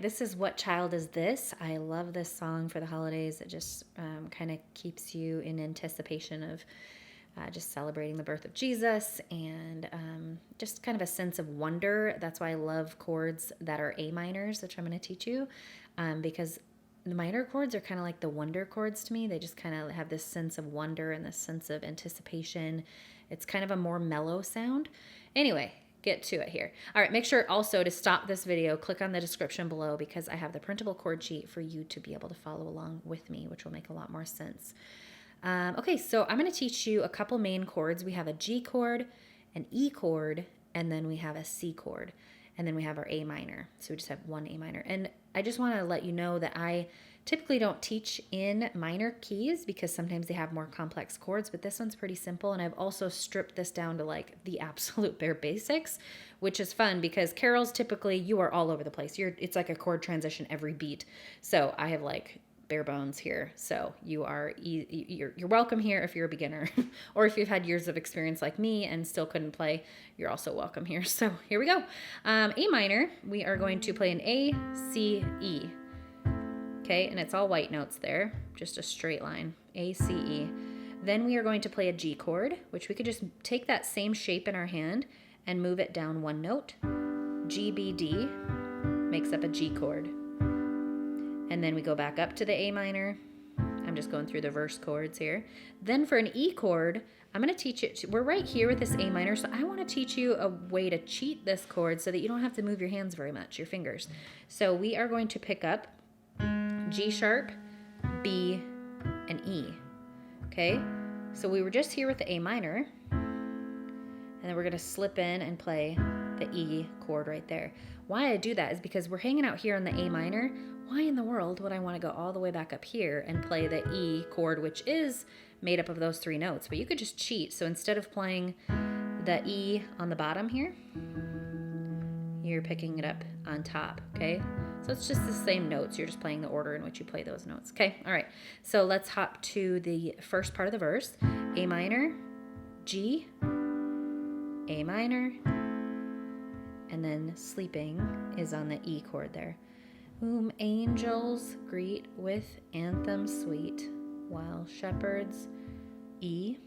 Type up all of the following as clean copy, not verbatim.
this is What Child Is This? I love this song for the holidays. It just kind of keeps you in anticipation of just celebrating the birth of Jesus and just kind of a sense of wonder. That's why I love chords that are A minors, which I'm going to teach you, because the minor chords are kind of like the wonder chords to me. They just kind of have this sense of wonder and this sense of anticipation. It's kind of a more mellow sound. Anyway, get to it here. All right, make sure also to stop this video, click on the description below because I have the printable chord sheet for you to be able to follow along with me, which will make a lot more sense. Okay, so I'm going to teach you a couple main chords. We have a G chord, an E chord, and then we have a C chord. And then we have our A minor. So we just have one A minor. And I just want to let you know that I typically don't teach in minor keys because sometimes they have more complex chords, but this one's pretty simple. And I've also stripped this down to like the absolute bare basics, which is fun because carols typically you are all over the place. It's like a chord transition every beat. So I have like bare bones here. So you're welcome here if you're a beginner or if you've had years of experience like me and still couldn't play, you're also welcome here. So here we go. A minor, we are going to play an A, C, E. Okay, and it's all white notes there, just a straight line, A, C, E. Then we are going to play a G chord, which we could just take that same shape in our hand and move it down one note. G, B, D makes up a G chord. And then we go back up to the A minor. I'm just going through the verse chords here. Then for an E chord, I'm going to teach it. We're right here with this A minor, so I want to teach you a way to cheat this chord so that you don't have to move your hands very much, your fingers. So we are going to pick up G sharp, B, and E. Okay? So we were just here with the A minor, and then we're going to slip in and play the E chord right there. Why I do that is because we're hanging out here on the A minor. Why in the world would I want to go all the way back up here and play the E chord, which is made up of those three notes? But you could just cheat. So instead of playing the E on the bottom here, you're picking it up on top, okay? So it's just the same notes. You're just playing the order in which you play those notes, okay? All right, so let's hop to the first part of the verse. A minor, G, A minor, and then sleeping is on the E chord there. Whom angels greet with anthem sweet, while shepherds, E,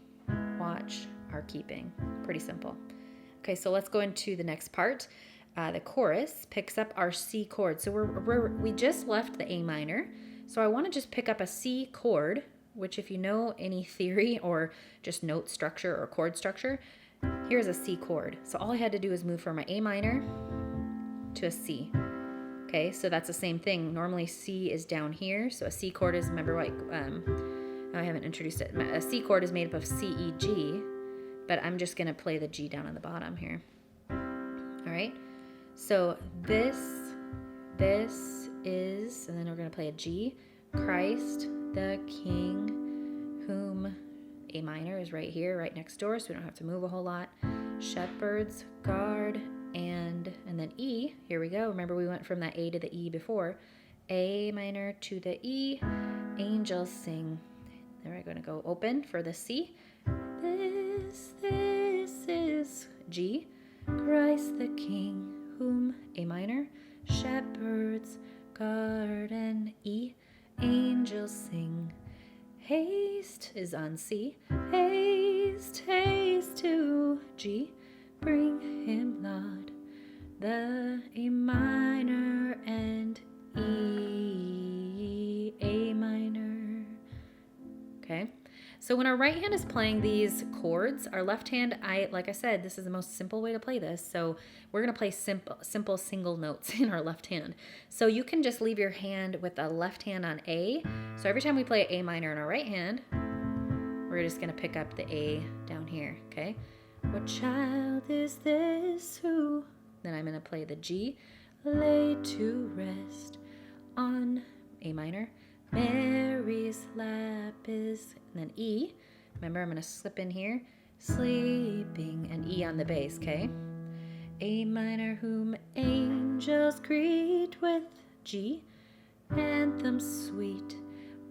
watch are keeping. Pretty simple. Okay, so let's go into the next part. The chorus picks up our C chord. So we just left the A minor. So I want to just pick up a C chord, which if you know any theory or just note structure or chord structure, here's a C chord. So all I had to do is move from my A minor to a C. Okay, so that's the same thing. Normally C is down here. So a C chord is, remember like, I haven't introduced it. A C chord is made up of C, E, G, but I'm just gonna play the G down on the bottom here. All right, so this is, and then we're gonna play a G, Christ the King, whom A minor is right here, right next door, so we don't have to move a whole lot. Shepherds guard, and then E, here we go. Remember we went from that A to the E before. A minor to the E, angels sing. Then we're going to go open for the C. This is G, Christ the King, whom A minor, shepherds guard, and E, angels sing. Haste is on C, haste, haste to G, bring him laud, the A minor and E, A minor. Okay, so when our right hand is playing these chords, our left hand, like I said, this is the most simple way to play this. So we're gonna play simple single notes in our left hand. So you can just leave your hand with the left hand on A. So every time we play A minor in our right hand, we're just gonna pick up the A down here, okay? What child is this who? Then I'm gonna play the G, laid to rest on A minor. Mary's lap is, and then E. Remember, I'm gonna slip in here, sleeping, and E on the bass, okay? A minor, whom angels greet with G, anthem sweet,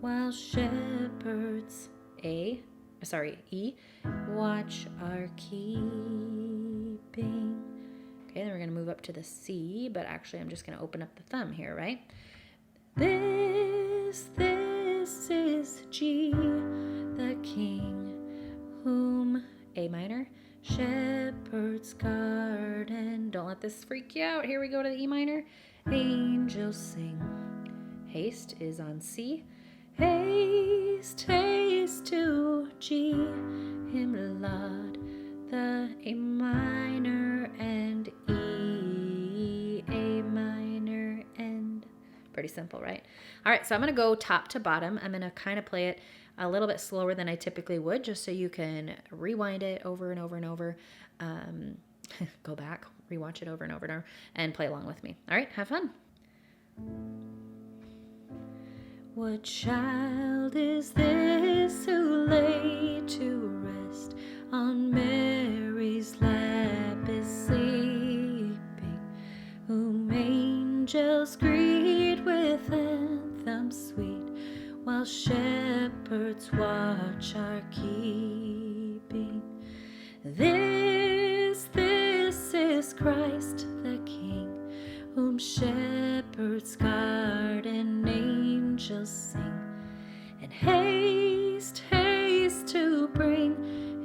while shepherds, E, watch our keeping. Okay, then we're going to move up to the C, but actually I'm just going to open up the thumb here, right? This is G, the King, whom, A minor, shepherds guard. And don't let this freak you out. Here we go to the E minor. Angels sing. Haste is on C. Haste, haste to G, him laud, the A minor and E, A minor and. Pretty simple, right? All right, so I'm going to go top to bottom. I'm going to kind of play it a little bit slower than I typically would, just so you can rewind it over and over and over. Go back, rewatch it over and over and over, and play along with me. All right, have fun. What child is this who lay to rest on Mary's lap is sleeping, whom angels greet with anthems sweet, while shepherds watch are keeping? This is Christ the King, whom shepherds guard and angels sing. And haste, haste to bring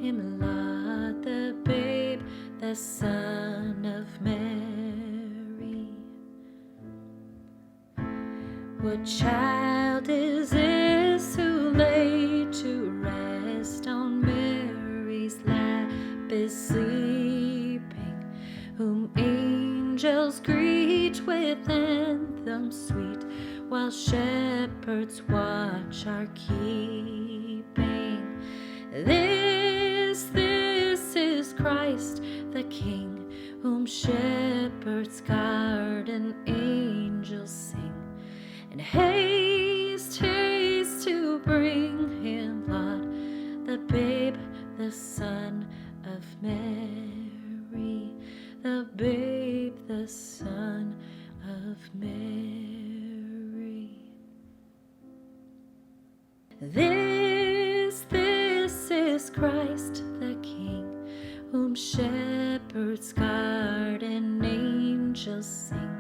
him laud, the babe, the Son of Mary. What child is this who lay to rest on Mary's lap is sleeping, whom angels greet with anthems sweet, while shepherds watch are keeping? This is Christ the King, whom shepherds guard and angels sing. And haste, haste to bring him laud, the babe, the Son of Mary, the babe, the Son of Mary. This is Christ the King, whom shepherds guard and angels sing.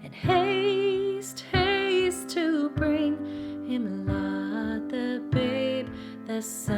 And haste, haste to bring him laud, the babe, the Son